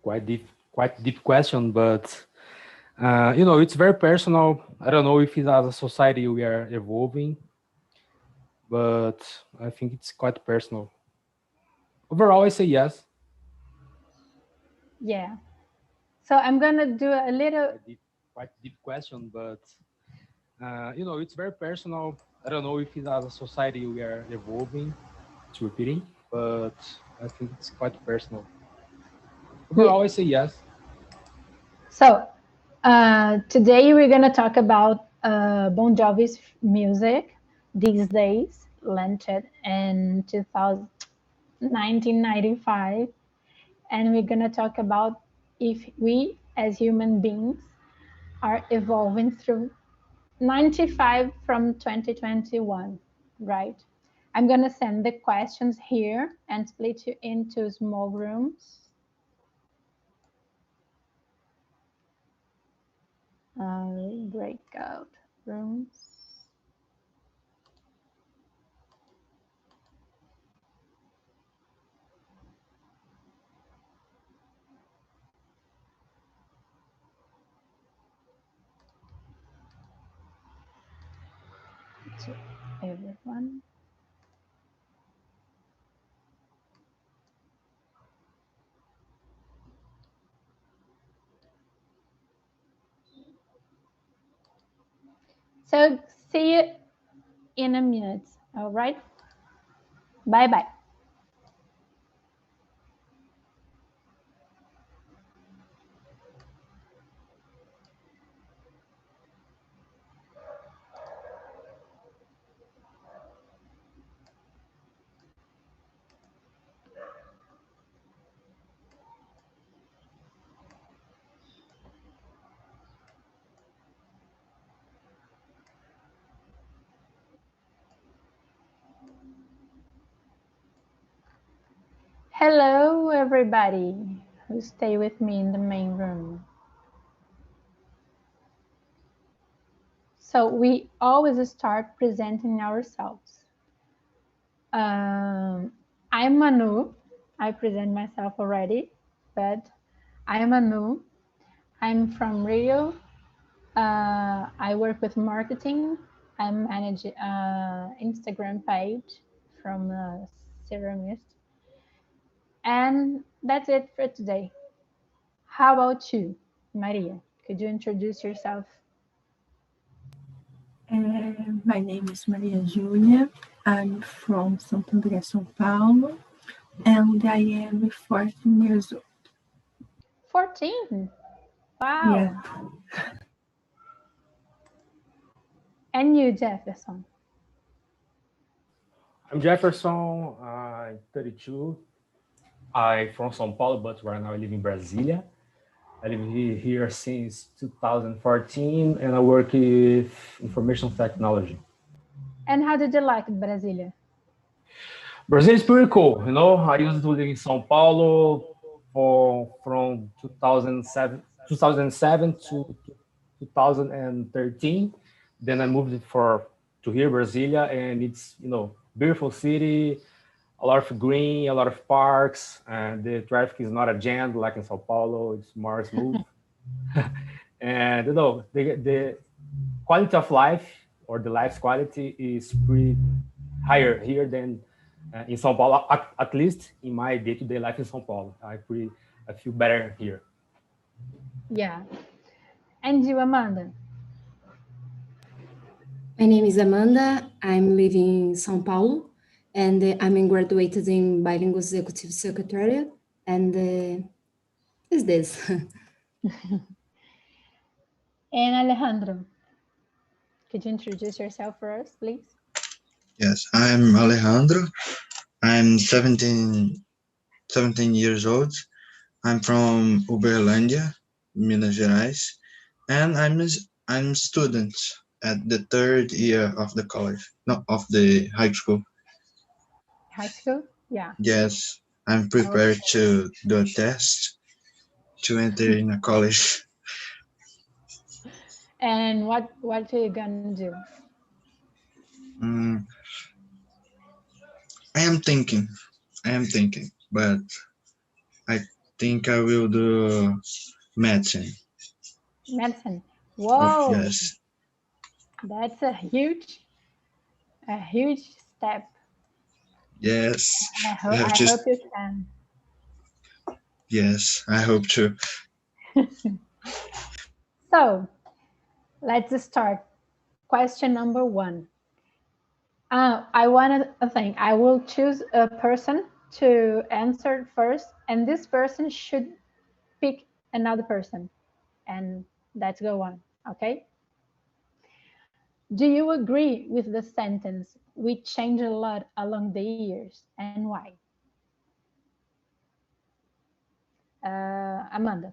quite deep question, but it's very personal. I don't know if as a society we are evolving, but I think it's quite personal. Overall, I say yes. Yeah. So I'm gonna do a little. Quite deep question, but it's very personal. I don't know if as a society we are evolving. It's repeating, but I think it's quite personal. Yeah. Overall, I say yes. So today we're gonna talk about Bon Jovi's music these days, launched in 1995, and we're gonna talk about if we as human beings are evolving through 95 from 2021, right? I'm gonna send the questions here and split you into small rooms. Breakout rooms. To everyone. So see you in a minute. All right. Bye bye. Hello, everybody who stay with me in the main room. So we always start presenting ourselves. Um, I'm Manu. I present myself already, but I'm Manu. I'm from Rio. I work with marketing. I manage Instagram page from Ceramist. And that's it for today. How about you, Maria? Could you introduce yourself? My name is Maria Júlia. I'm from Santo André, São Paulo, and I am 14 years old. 14. Wow. Yeah. And you, Jefferson? I'm Jefferson. I'm 32. I'm from São Paulo, but right now I live in Brasilia. I live here since 2014, and I work with information technology. And how did you like Brasilia? Brazil is pretty cool. I used to live in São Paulo from 2007 to 2013. Then I moved to here, Brasilia, and it's beautiful city, a lot of green, a lot of parks, and the traffic is not a jam like in Sao Paulo. It's more smooth, and the quality of life or the life's quality is pretty higher here than in São Paulo. At least in my day-to-day life in São Paulo, I feel better here. Yeah. And you, Amanda? My name is Amanda. I'm living in São Paulo, and I'm graduated in Bilingual Executive Secretariat. And is this? And Alejandro, could you introduce yourself for us, please? Yes, I'm Alejandro. I'm 17 years old. I'm from Uberlândia, Minas Gerais, and I'm a student at the third year of the college, no, of the high school. High school? Yeah. Yes, I'm prepared to do a test to enter in a college. And what are you gonna do? Mm, I am thinking, but I think I will do medicine. Medicine. Whoa, Yes. that's a huge step. Yes. I have I just hope you can. yes. I hope to. So let's start. Question number one. I want to think. I will choose a person to answer first, and this person should pick another person, and let's go on. Okay. Do you agree with the sentence, "We change a lot along the years," and why? Amanda.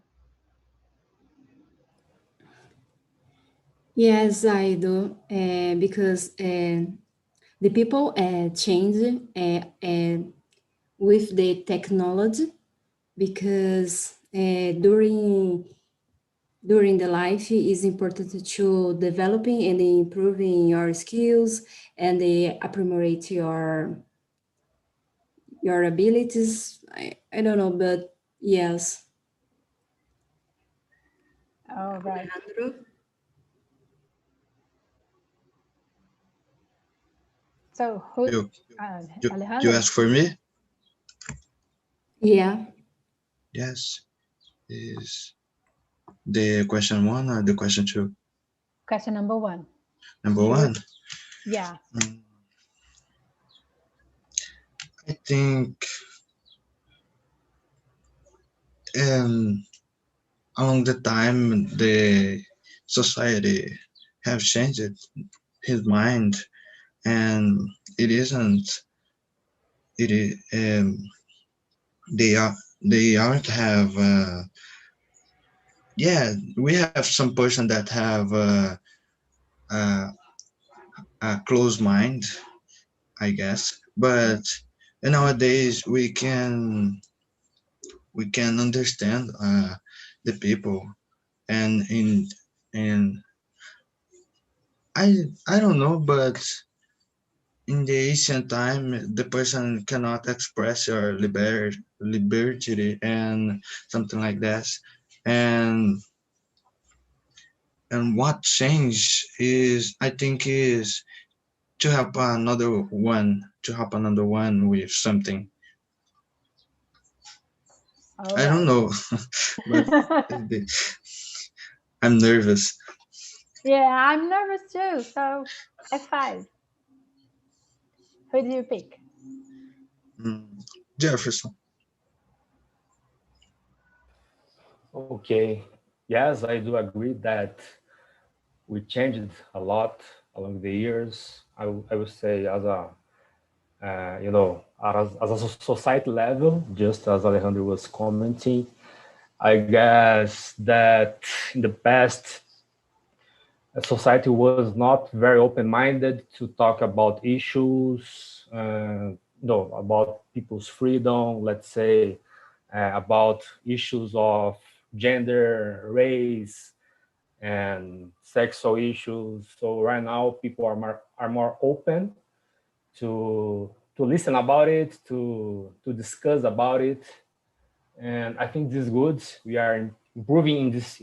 Yes, I do, because the people change with the technology, because during the life is important to developing and improving your skills and appreciate your abilities. I don't know, but yes. All right. Alejandro? So who? You you Alejandro. ask for me? Yeah. Yes. Is the question one or the question two? Question number one. Number Who? one. Yeah. mm, I think um along the time the society have changed his mind, and it isn't it is they aren't have yeah, we have some person that have uh, a closed mind, I guess, but nowadays we can understand the people, and I don't know, but in the ancient time the person cannot express your liberty and something like that, and what change is, I think, is to help another one with something. All I don't right. know, but I'm nervous. Yeah, I'm nervous too. So F5. Who do you pick? Mm, Jefferson. Okay. Yes, I do agree that we changed a lot along the years. I would say as a as a society level, just as Alejandro was commenting, I guess that in the past, society was not very open-minded to talk about issues, no, about people's freedom, let's say, about issues of gender, race, and sexual issues. So right now, people are more open to listen about it, to discuss about it, and I think this is good. We are improving in this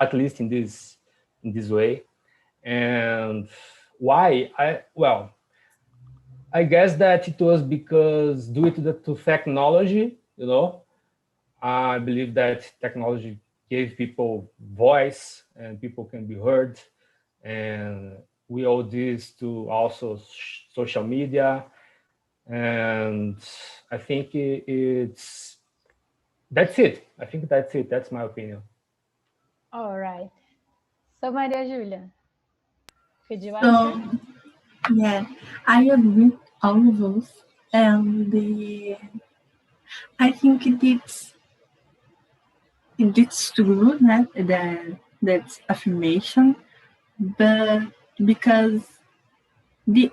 at least in this way. And why? I guess that it was because due to technology, I believe that technology gave people voice and people can be heard, and we owe this to also social media. And I think it's that's it. I think that's it. That's my opinion. All right. So Maria Julia, could you answer? So, yeah, I agree with all of those. And I think it's true that's affirmation, but because the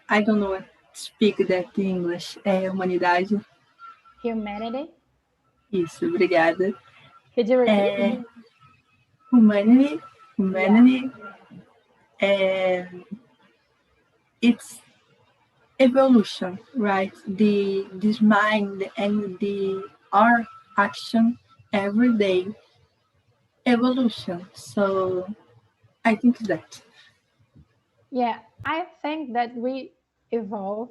I don't know what to speak that in English, humanidade, Humanity. isso, obrigada. Could you repeat? É, humanity, Yeah. humanity, é, it's evolution, right? This mind and the our action every day evolution. So I think that. Yeah, I think that we evolve,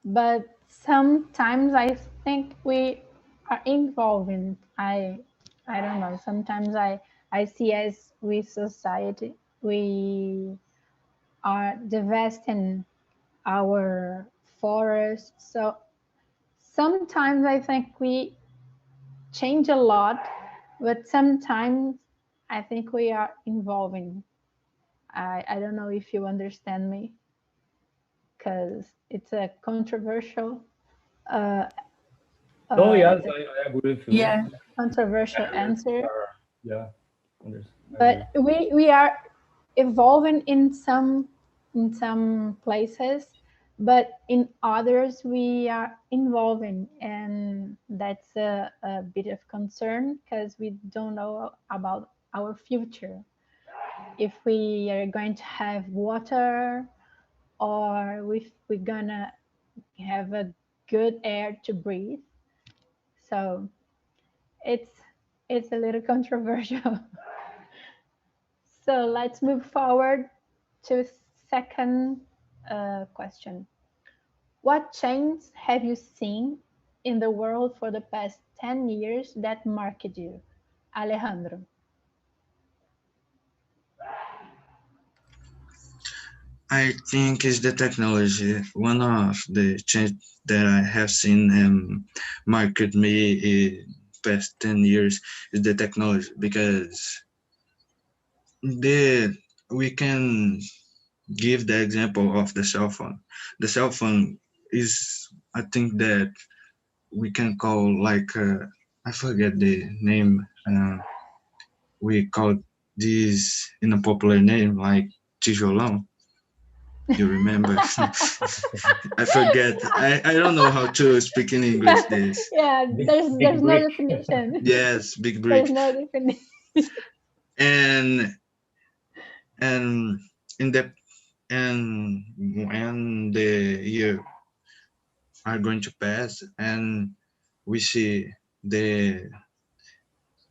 but sometimes I think we are involving. I don't know. Sometimes I see as we society we are divesting our forests. So sometimes I think we change a lot, but sometimes I think we are involving. I don't know if you understand me because it's a controversial uh, No, yes, it's a I agree with you. Yeah, controversial We answer, are, yeah, I agree. but we are evolving in some places, but in others we are involving, and that's a bit of concern because we don't know about our future, if we are going to have water or if we're gonna have a good air to breathe. So it's it's a little controversial. So let's move forward to second question. What changes have you seen in the world for the past 10 years that marked you? Alejandro. I think is the technology. One of the change that I have seen market me in past 10 years is the technology because the we can give the example of the cell phone. The cell phone is I think that we can call like I forget the name. We call this in a popular name like tijolão. You remember? I forget. I don't know how to speak in English this. Yeah, Big there's no brick. definition. Yes, big There's brick. no definition. And and in the and when the year are going to pass and we see the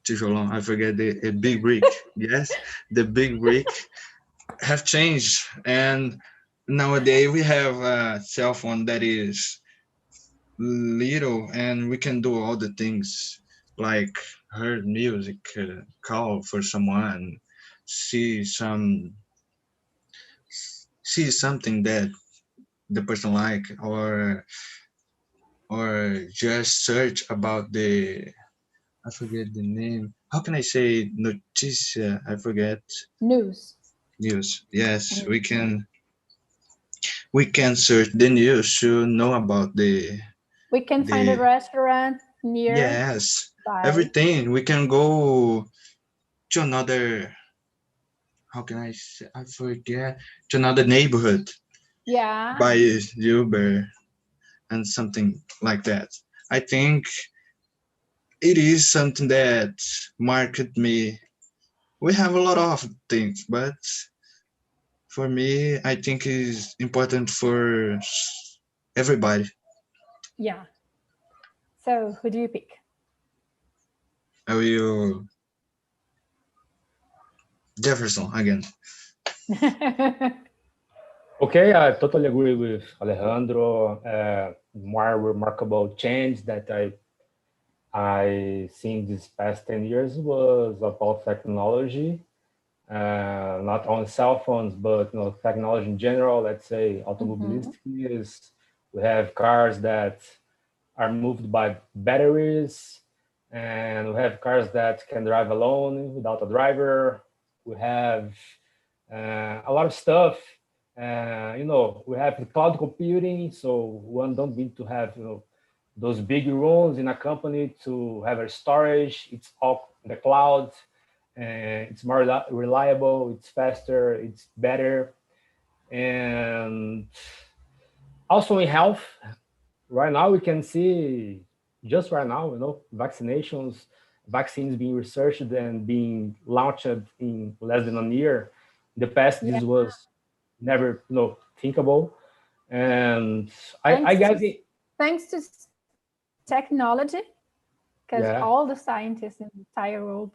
tijolão, I forget the a big brick. Yes, the big brick have changed and nowadays we have a cell phone that is little and we can do all the things like heard music, call for someone, see some see something that the person like or just search about the I forget the name. How can I say noticia? I forget. News. News. Yes, And we can search the news to know about we can find a the restaurant nearby. yes everything. We can go to another how can I say I forget to another neighborhood Yeah, by Uber and something like that. I think it is something that market me. We have a lot of things, but for me, I think is important for everybody. yeah. So who do you pick? I will Jefferson again. Okay, I totally agree with Alejandro. More remarkable change that I seen these past 10 years was about technology, not only cell phones, but technology in general. Let's say Mhm. automobilistic is we have cars that are moved by batteries, and we have cars that can drive alone without a driver. We have a lot of stuff. We have the cloud computing, so one don't need to have those big rooms in a company to have a storage. It's all in the cloud, and it's more reliable. It's faster. It's better, and also in health. Right now, we can see just right now, vaccines being researched and being launched in less than a year. In the past, Yeah. this was never, thinkable. And I Thanks to guess thanks to technology, because Yeah, all the scientists in the entire world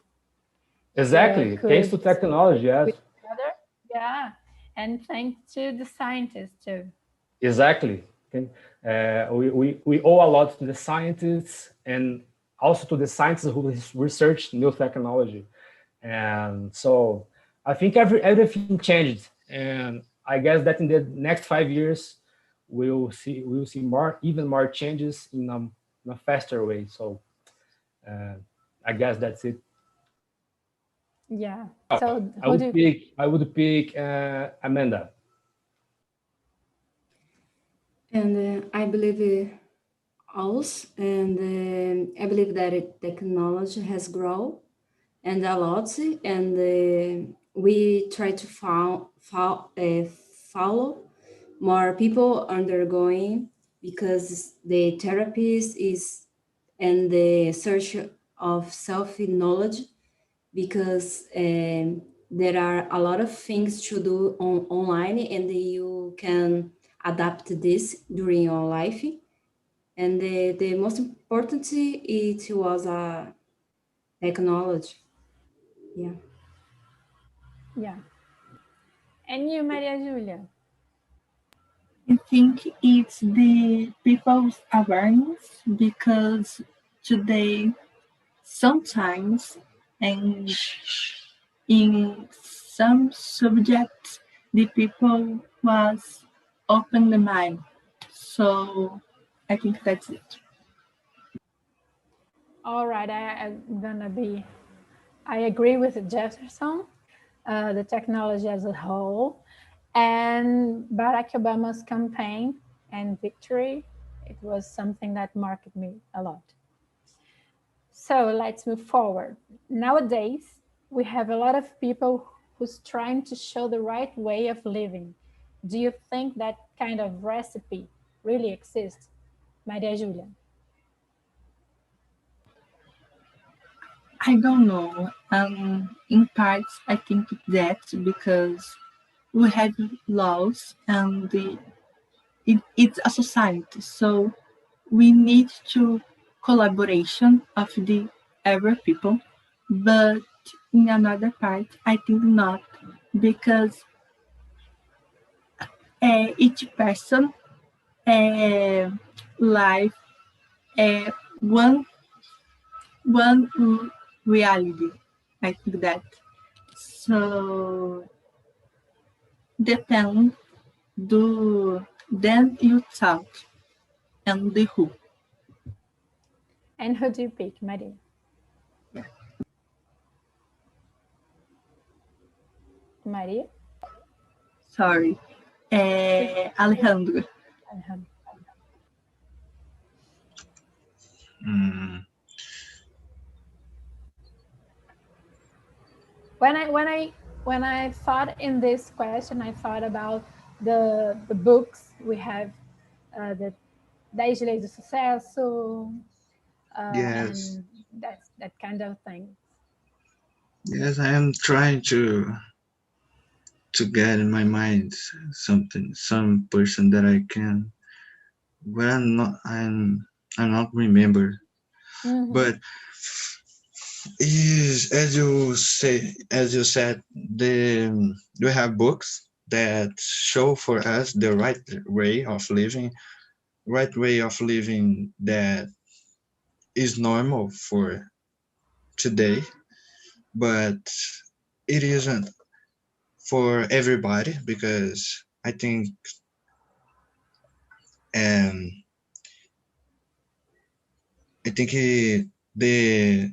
exactly. Thanks could to technology, speak with yes, each other. Yeah, and thanks to the scientists too. exactly. Okay. We owe a lot to the scientists and also to the scientists who research new technology. And so I think everything changed. And I guess that in the next 5 years, we'll see more, even more changes in a faster way. So uh, I guess that's it. Yeah. Oh, So who do you pick? I would pick Amanda. And I believe also, and I believe that technology has grown and a lot, and we try to follow more people undergoing because the therapist is and the search of self knowledge because there are a lot of things to do online and you can adapt this during your life and the most important it was a technology. Yeah. Yeah. And you, Maria Julia? I think it's the people's awareness because today sometimes and in some subjects the people was open the mind. So I think that's it. All right, I'm gonna be. I agree with Jefferson, the technology as a whole, and Barack Obama's campaign and victory. It was something that marked me a lot. So let's move forward. Nowadays, we have a lot of people who's trying to show the right way of living. Do you think that kind of recipe really exists, Maria Julia? I don't know. In parts, I think that's because we have laws and it's a society. So we need to collaboration of the every people. But in another part, I think not because each person life uh, one reality. I think that so depend do then you talk and the who. And who do you pick, Maria? Maria? Sorry, Alejandro. Uh-huh. Mm, when I when I when I thought in this question, I thought about the books we have, the 10 Leis do Sucesso, yes, and that kind of thing. yes, I am trying to get in my mind something, some person that I can, but I'm not remember. Mm-hmm. But is as you said, we have books that show for us the right way of living that is normal for today, but it isn't for everybody because um I think the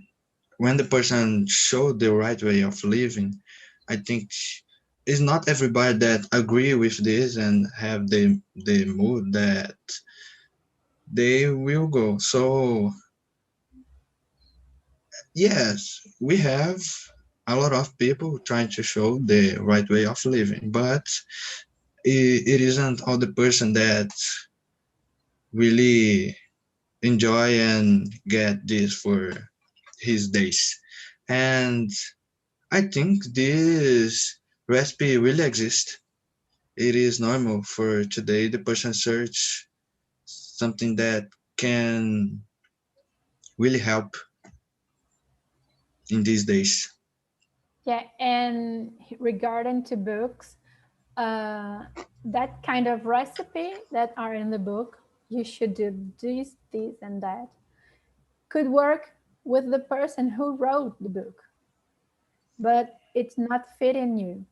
when the person show the right way of living, I think it's not everybody that agree with this and have the mood that they will go. So yes, we have a lot of people trying to show the right way of living, but it isn't all the person that really enjoy and get this for his days. And I think this recipe really exists. It is normal for today the person search something that can really help. in these days. Yeah, and regarding to books, uh, that kind of recipe that are in the book, you should do this, and that, could work with the person who wrote the book, but it's not fitting you.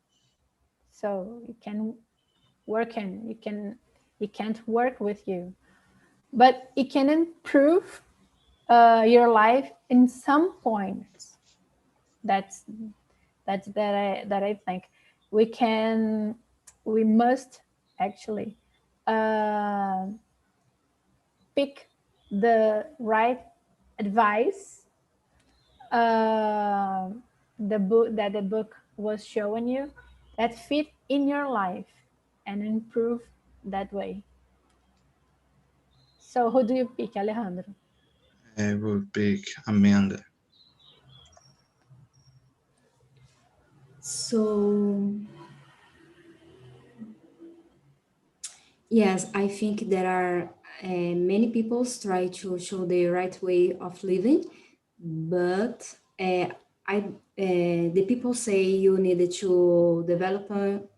So you can work in, it can't work with you, but it can improve your life in some points. That's that I think we can, we must actually uh, pick the right advice, uh, the book that the book was showing you, that fit in your life and improve that way. So who do you pick, Alejandro? I would pick Amanda. So yes, I think there are many people try to show the right way of living, but I the people say you need to developing,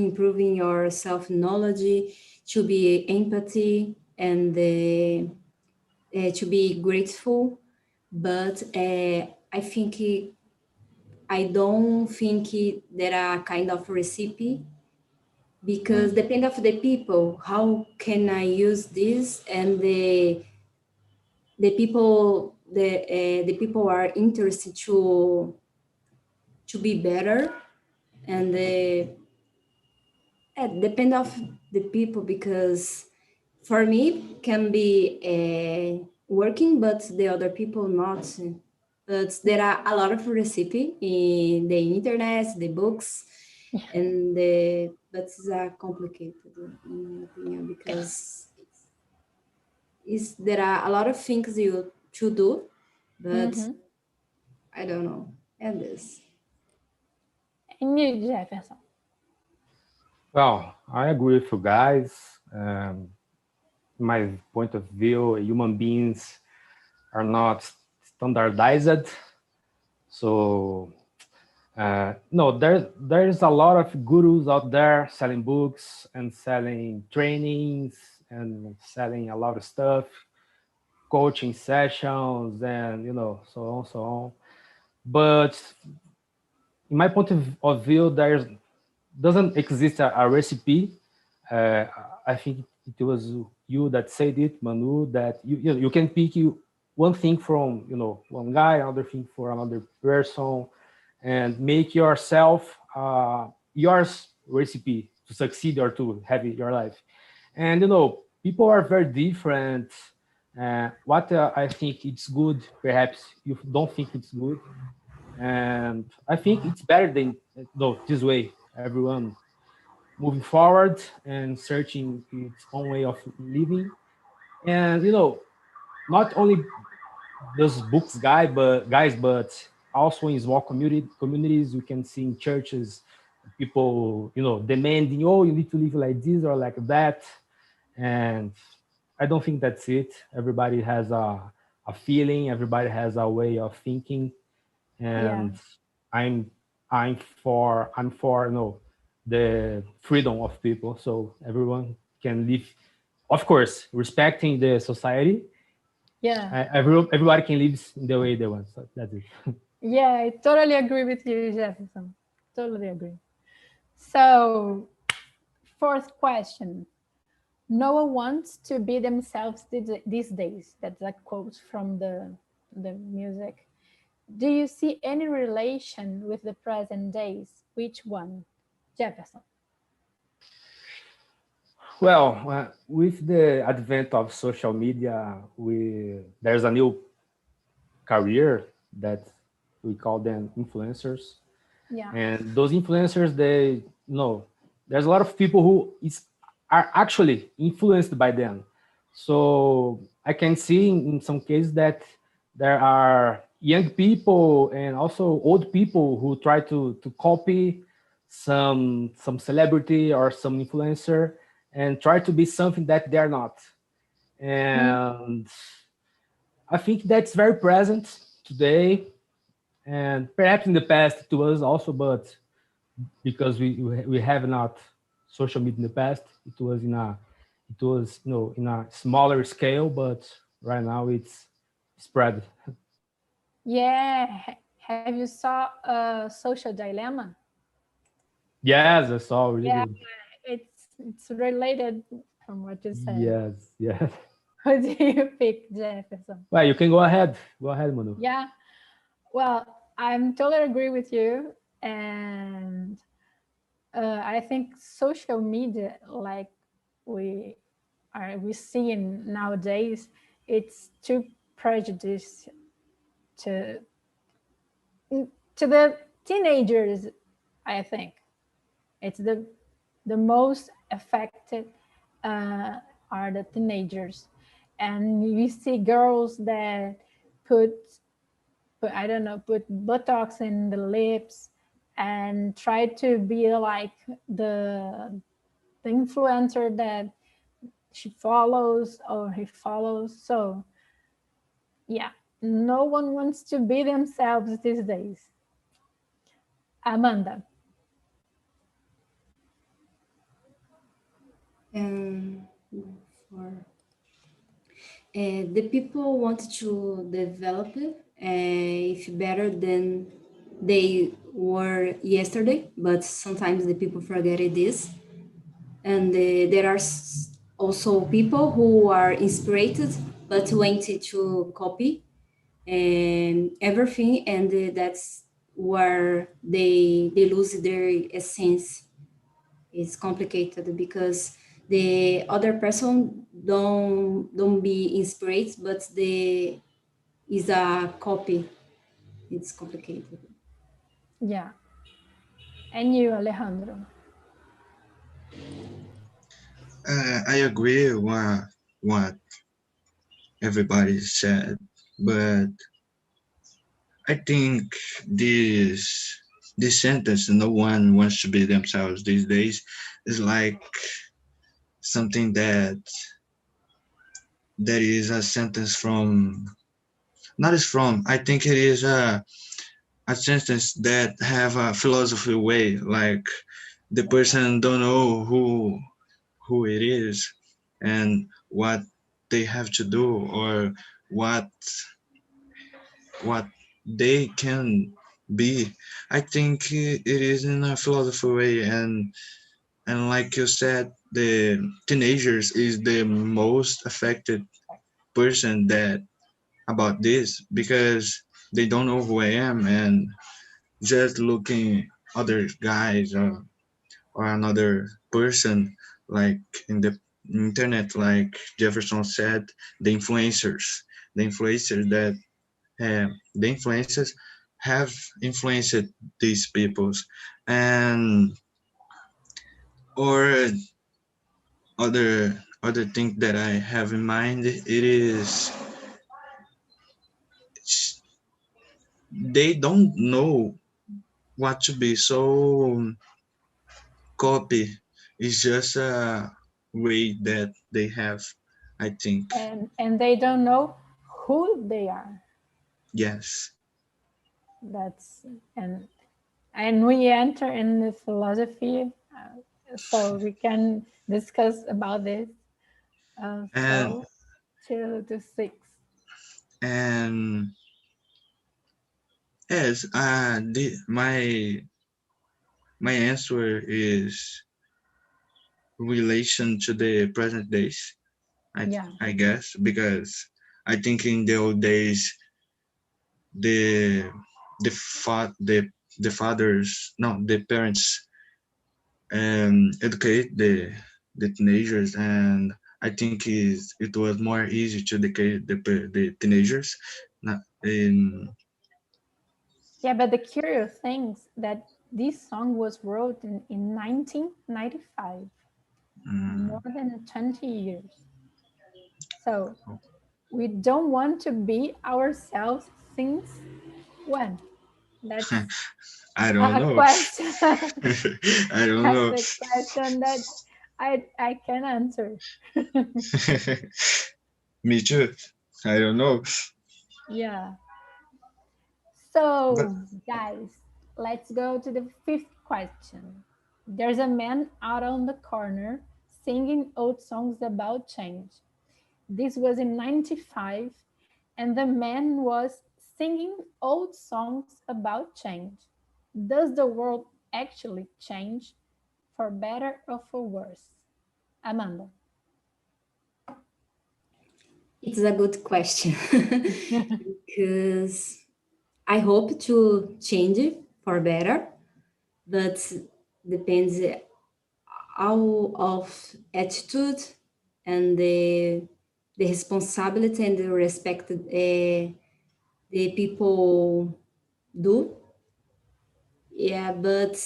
improving your self knowledge, to be empathy, and to be grateful. But I don't think there are kind of recipe, because depend of the people how can I use this, and the people are interested to be better, and depend of the people, because for me can be working, but the other people not. But there are a lot of recipe in the internet, the books, and but it's complicated in my opinion, because there are a lot of things you to do, but Mm-hmm. I don't know. And this. And you, Jefferson? Well, I agree with you guys. My point of view, human beings are not standardized. So no, there's a lot of gurus out there selling books and selling trainings and selling a lot of stuff, coaching sessions, and so on, so on. But in my point of view, there doesn't exist a recipe. Uh, I think it was you that said it, Manu, that you can pick one thing from one guy, another thing for another person, and make yourself yours recipe to succeed or to have your life. And people are very different. What I think it's good, perhaps you don't think it's good, and I think it's better than no this way. Everyone moving forward and searching its own way of living, and not only those books guys, but also in small communities we can see in churches, people demanding, oh, you need to live like this or like that. And I don't think that's it. Everybody has a feeling, everybody has a way of thinking, Yeah, and i'm I'm for the freedom of people, so everyone can live, of course, respecting the society. yeah, Everybody can live in the way they want. So that's it. yeah. I totally agree with you, Jefferson. Totally agree. So, fourth question. No one wants to be themselves these days. That's a quote from the music. Do you see any relation with the present days? Which one, Jefferson? Well, with the advent of social media, there's a new career that we call them influencers. Yeah. And those influencers, they there's a lot of people who are actually influenced by them. So I can see in some cases that there are young people and also old people who try to copy some celebrity or some influencer and try to be something that they're not. Mm, And I think that's very present today. and perhaps in the past it was also, but because we have not social media in the past, it was in a smaller scale, but right now it's spread. Yeah. Have you saw a social dilemma? Yes, that's all really Yeah, good. it's related from what you said. Yes, yes. What do you pick, Jefferson? Well, you can go ahead. Go ahead, Manu. Yeah. Well, I'm totally agree with you, and I think social media, like we we see in nowadays, it's too prejudiced to to the teenagers. I think it's the most affected uh, are the teenagers, and we see girls that put I don't know, put Botox in the lips and try to be like the influencer that she follows or he follows. So yeah, no one wants to be themselves these days. Amanda. And for the people want to develop if better than they were yesterday, but sometimes the people forget it is. And there are also people who are inspired but wanted to copy everything, and that's where they lose their essence. It's complicated because the other person don't be inspired, but the is a copy. It's complicated. Yeah. And you, Alejandro. I agree what everybody said, but I think this this sentence "no one wants to be themselves these days" is like something that is a sentence from not is from. I think it is a sentence that have a philosophy way, like the person don't know who it is and what they have to do or what what they can be. I think it is in a philosophy way, and like you said, the teenagers is the most affected person that about this because they don't know who I am and just looking other guys or another person like in the internet, like Jefferson said, the influencers, that the influencers have influenced these peoples, and or other thing that I have in mind, it is they don't know what to be, so copy is just a way that they have, I think. And they don't know who they are. Yes. That's and we enter in the philosophy, so we can discuss about this. and So 2 to 6. and yes, my answer is relation to the present days. Yeah. I guess because I think in the old days the the fathers, no, the parents educate the teenagers, and I think it was more easy to educate the teenagers. Not in Yeah, but the curious things that this song was wrote in 1995, more mm, than 20 years. So we don't want to be ourselves since when? That's I don't a know. question. I don't That's know. a question that I can answer. Me too. I don't know. Yeah. But So, guys, let's go to the fifth question. There's a man out on the corner singing old songs about change. This was in 95, and the man was singing old songs about change. Does the world actually change for better or for worse? Amanda. It's a good question because I hope to change it for better, but depends all of attitude and the responsibility and the respect the people do. Yeah, but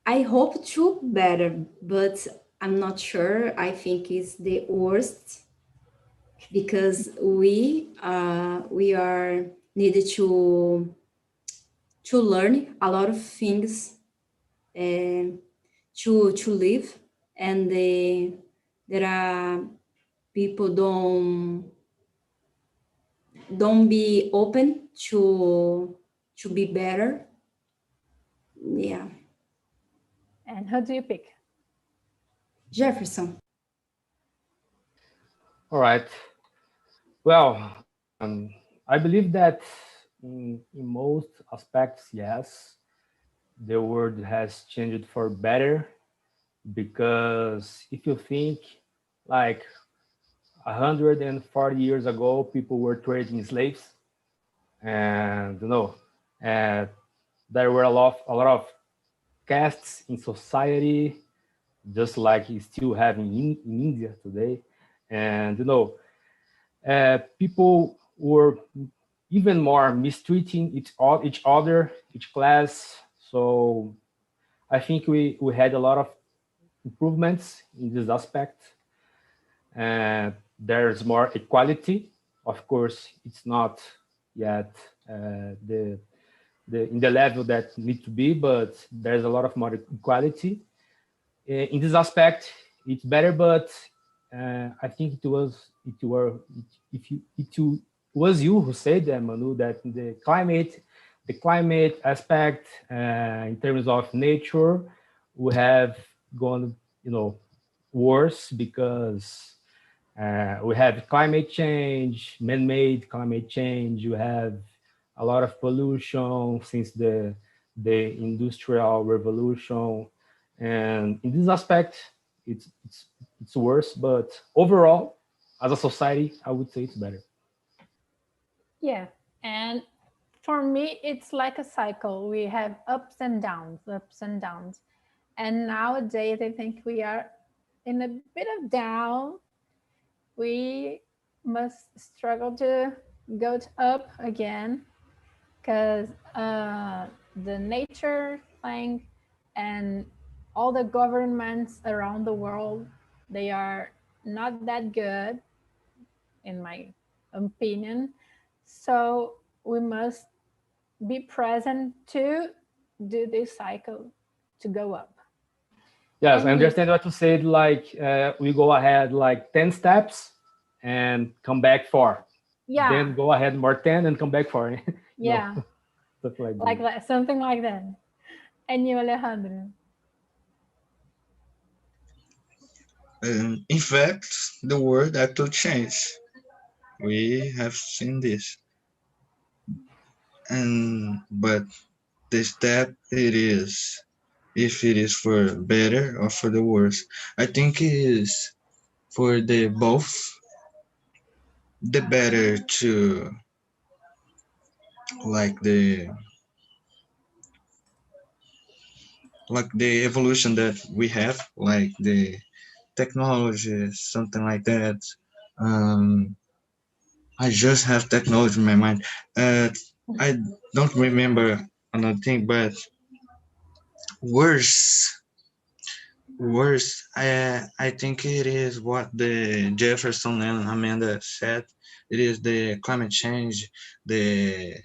I hope to better, but I'm not sure. I think it's the worst because we are needed to learn a lot of things uh, to live, and there are people don't be open to be better. Yeah, And who do you pick? Jefferson. All right. Well, I believe that in most aspects, yes, the world has changed for better because if you think like 140 years ago, people were trading slaves, and uh, there were a lot of castes in society, just like you still have in India today, and people were even more mistreating each other, each class. So I think we had a lot of improvements in this aspect. There's more equality. Of course, it's not yet the in the level that need to be, but there's a lot of more equality. In this aspect, it's better, but I think it was you who said that, Manu, that the climate aspect in terms of nature we have gone worse because we have climate change, man-made climate change. You have a lot of pollution since the industrial revolution, and in this aspect, it's worse. But overall, as a society, I would say it's better. Yeah. And for me, it's like a cycle. We have ups and downs, ups and downs. And nowadays, I think we are in a bit of down. We must struggle to go up again because the nature thing and all the governments around the world, they are not that good, in my opinion. So we must be present to do this cycle to go up. Yes, I And you, understand what you said. Like we go ahead like 10 steps and come back four, yeah, then go ahead more 10 and come back four. yeah, Stuff like like this. that, something like that. And you, Alejandro. in fact, the world actually changed. We have seen this, and but the step it is, if it is for better or for the worse, I think it is for the both, the better to like the evolution that we have, like the technology, something like that. Um, I just have technology in my mind. I don't remember another thing, but worse, worse. I think it is what the Jefferson and Amanda said. It is the climate change, the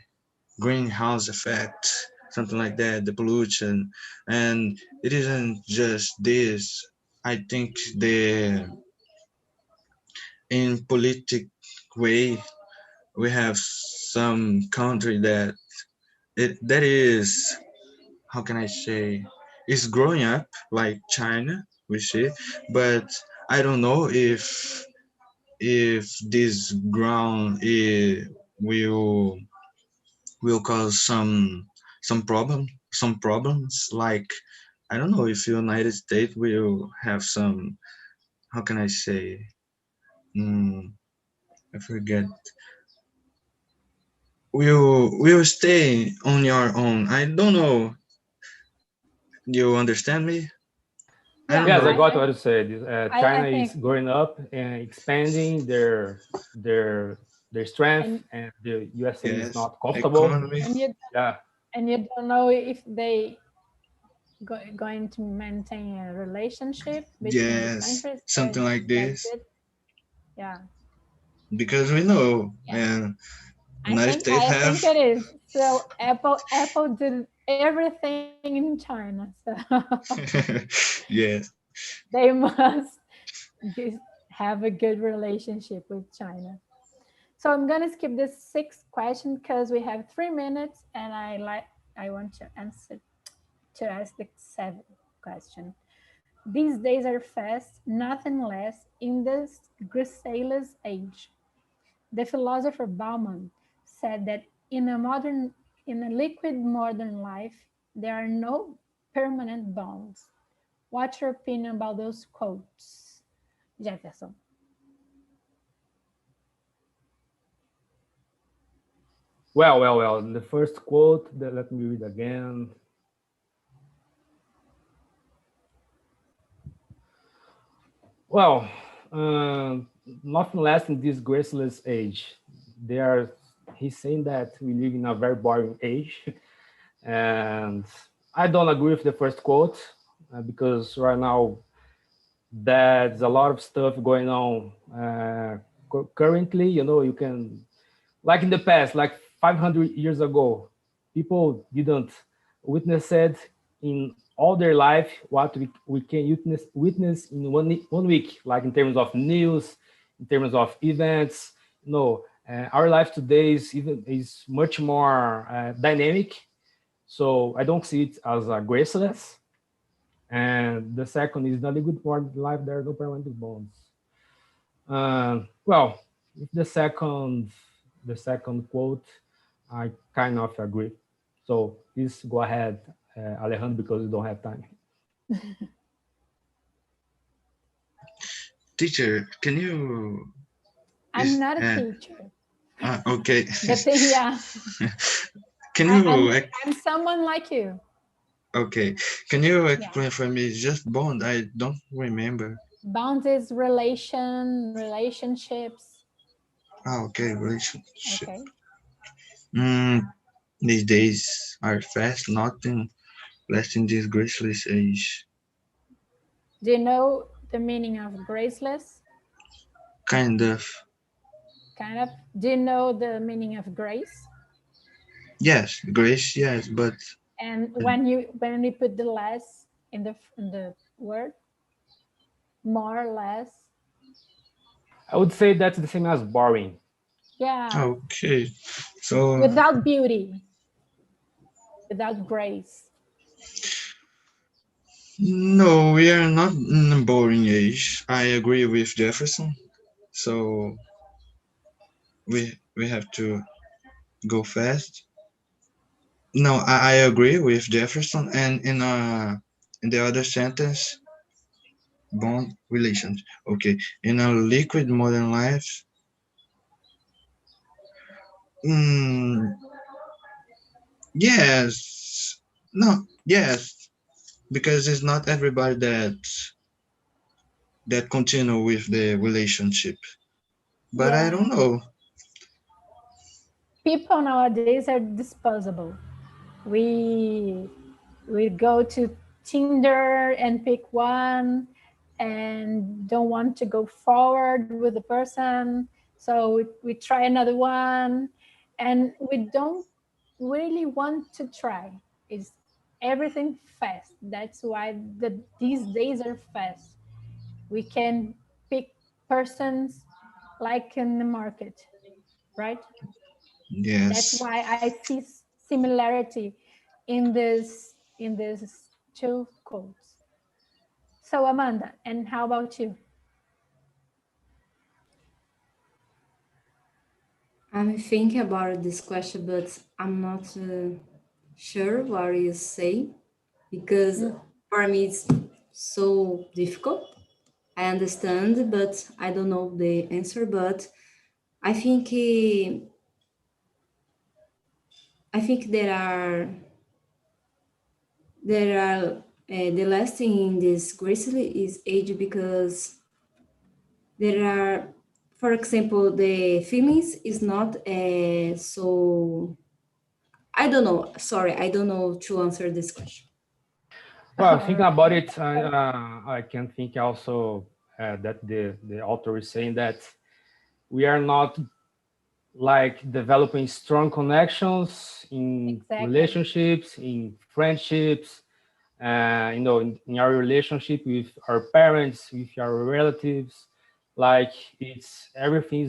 greenhouse effect, something like that, the pollution, and it isn't just this. I think the in politic way we have some country that is, how can I say, is growing up like China, we see, but I don't know if this ground will cause some problems, like I don't know if United States will have some, how can I say, mm, I forget, will stay on your own. I don't know. You understand me? I don't Yeah, Yes, I know. got what you said. I China is think, growing up and expanding their strength, and and the USA is Yes, not comfortable. economy. and you Yeah, and you don't know if they going to maintain a relationship between the Yes, countries. So something like that's this. it. Yeah, Because we know, yeah. and United States I have, think it is. So Apple did everything in China. So yes. they must have a good relationship with China. So I'm gonna skip this sixth question because we have 3 minutes, and I want to answer to ask the seventh question. These days are fast, nothing less, in this Grisel's age. The philosopher Bauman said that in a liquid modern life, there are no permanent bonds. What's your opinion about those quotes, Jefferson? well. The first quote, let me read again. Well, nothing lasts in this graceless age. They are. He's saying that we live in a very boring age, and I don't agree with the first quote because right now there's a lot of stuff going on currently. You can, like in the past, like 500 years ago, people didn't witness it in all their life what we can witness in one week, like in terms of news, in terms of events. Our life today is much more dynamic, so I don't see it as a graceless. And the second is not a good part of life. There are no permanent bonds. Well, the second quote, I kind of agree. So please go ahead, Alejandro, because we don't have time. Teacher, can you I'm is not a teacher. okay? The thing, yeah, Can I, you I'm I'm someone like you. okay? Can you Yeah, explain for me just bond? I don't remember. bonds is relationships. Ah, okay, relationship. Okay. Mm, these days are fast, nothing less in this graceless age. Do you know the meaning of graceless? Kind of. Kind of. Do you know the meaning of grace? Yes, grace, yes, but And when you put the less in the word, more or less, I would say that's the same as boring. yeah, okay. So without beauty, without grace. no, we are not in a boring age. I agree with Jefferson. So we have to go fast. No, I agree with Jefferson, and in the other sentence, bond relations. Okay, in a liquid modern life, mm, yes, no, yes, because it's not everybody that continue with the relationship. But I don't Yeah, know. people nowadays are disposable. We we go to Tinder and pick one and don't want to go forward with the person. So we try another one and we don't really want to try. It's everything fast. That's why these days are fast. We can pick persons like in the market, right? That's Yes. why I see similarity in these two quotes. So Amanda, and how about you? I'm thinking about this question, but I'm not sure what you say because for me it's so difficult. I understand, but I don't know the answer. But I think I think there are the last thing in this gracefully is age because there are, for example, the feelings is not so. I don't know. Sorry, I don't know to answer this question. Well, All thinking about right. it, I can think also that the author is saying that we are not like developing strong connections in Exactly. relationships, in friendships, in our relationship with our parents, with our relatives. Like it's everything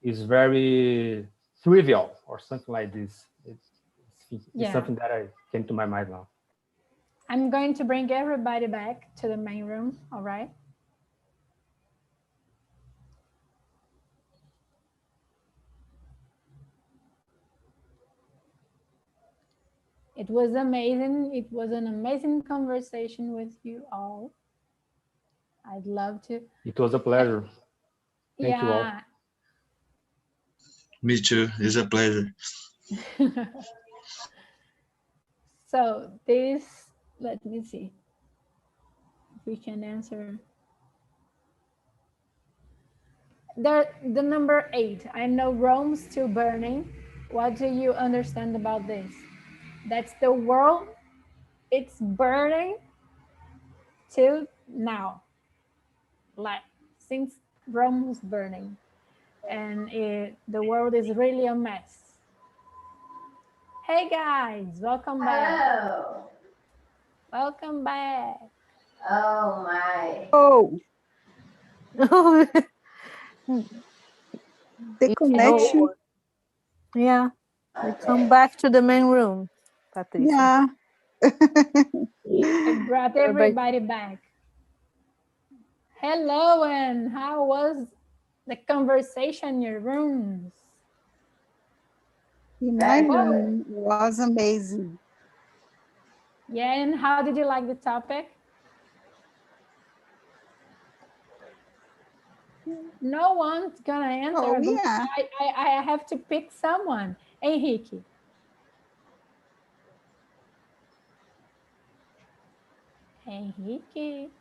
is very trivial or something like this. It's Yeah. something that I came to my mind now. I'm going to bring everybody back to the main room, all right? It was amazing. It was an amazing conversation with you all. I'd love to. It was a pleasure. Thank you all. Yeah. Me too. It's a pleasure. So this, let me see if we can answer. The number 8. I know Rome's still burning. What do you understand about this? That's the world. It's burning till now, like since Rome was burning, and the world is really a mess. Hey guys, welcome back. Oh, Welcome back. oh my. Oh, the And connection. Yeah, we come Okay. back to the main room, Patricia. Yeah. I brought Everybody, everybody back. Hello, and how was the conversation in your rooms? In my Very What? good. room was amazing. Yeah, and how did you like the topic? No one's gonna answer. Oh, yeah. I have to pick someone. Henrique. Henrique.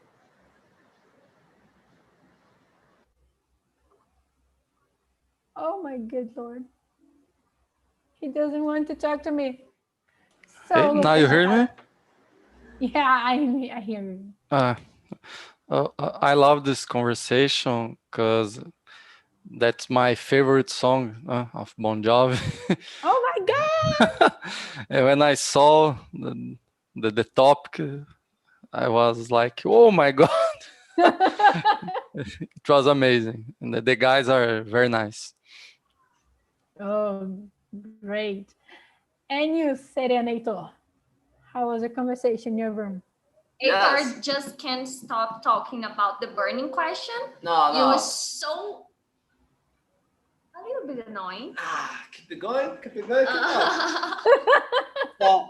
Oh my good lord. He doesn't want to talk to me. Hey, So now you hear me? yeah, I hear you. Uh, I love this conversation because that's my favorite song of Bon Jovi. Oh my god. And when I saw the topic, I was like, oh my God, it was amazing. And the guys are very nice. Oh, great. And you, Serenator, how was the conversation in your room? Yes. Yes. Just can't stop talking about the burning question. No, It no. was so a little bit annoying. Keep it going. Keep it going. Keep it going. Uh, So,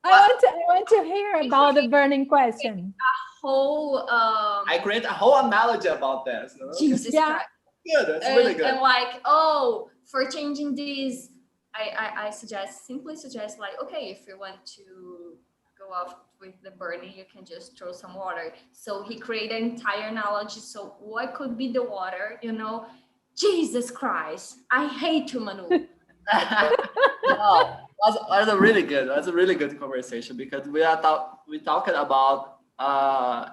I want to hear about the burning question. whole I create a whole analogy about this. No? Jesus Yeah. Christ. Good. That's really good. And like, oh, for changing this, I simply suggest like, okay, if you want to go off with the burning, you can just throw some water. So he created an entire analogy. So what could be the water, Jesus Christ, I hate you, Manu. No, that's a really good. That's a really good conversation because we talking about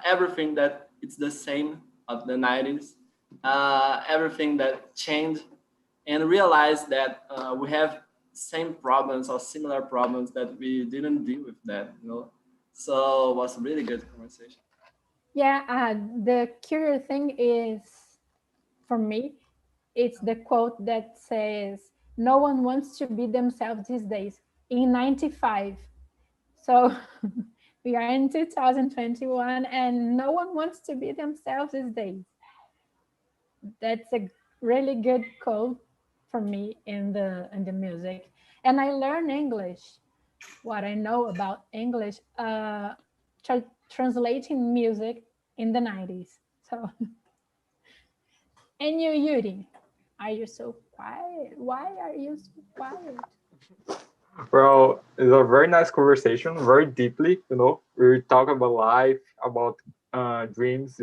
everything that it's the same of the 90s, everything that changed, and realize that we have same problems or similar problems that we didn't deal with that. So it was a really good conversation. Yeah, the curious thing is, for me, it's the quote that says, no one wants to be themselves these days. In 95. So we are in 2021 and no one wants to be themselves these days. That's a really good quote for me in the music. And I learn English. What I know about English, translating music in the 90s. So, and you, Yuri, are you so quiet? Why are you so quiet? Well, it's a very nice conversation, very deeply, We talk about life, about dreams,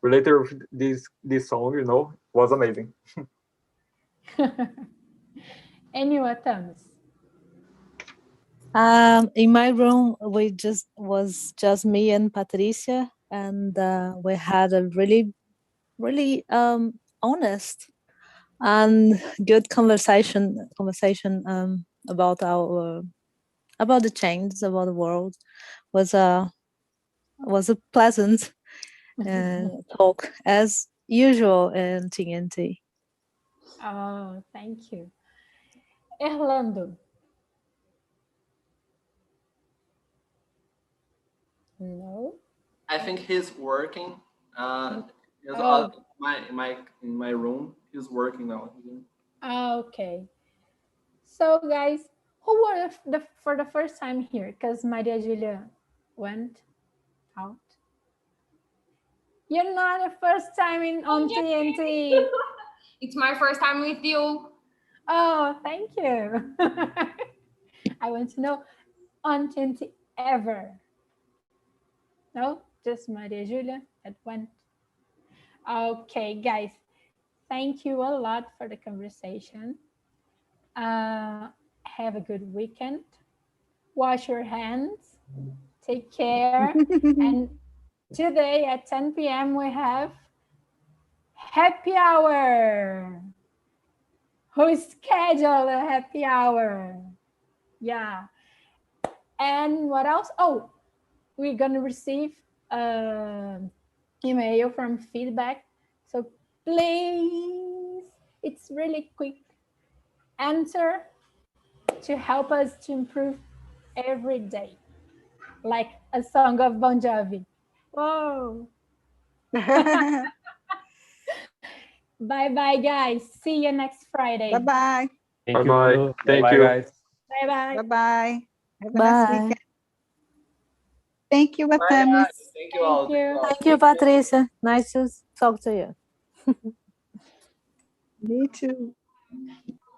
related with this song, was amazing. And you, Atamis? In my room, was just me and Patricia, and we had a really, really honest and good conversation about our about the changes about the world. Was a pleasant talk as usual in TNT. Oh, thank you. Orlando. No. I think he's working. He's Oh. in my room. He's working now. Okay. So, guys, who were for the first time here? Because Maria Julia went out. You're not the first time on TNT. It's my first time with you. Oh, thank you. I want to know on TNT ever. No, just Maria Julia that went. Okay, guys, thank you a lot for the conversation. Have a good weekend. Wash your hands. Take care. And today at 10 p.m. we have happy hour. Who scheduled a happy hour? Yeah. And what else? Oh, we're gonna receive email from feedback. So please, it's really quick answer to help us to improve every day, like a song of Bon Jovi. Whoa. Bye bye, guys. See you next Friday. Bye bye. Thank Bye-bye. you. Thank Bye, you. guys. Bye bye. Bye bye. Have a Bye. nice weekend. Thank you, Bye, Atamis. guys. Thank you all. Thank you, Patricia. Nice to talk to you. Me too.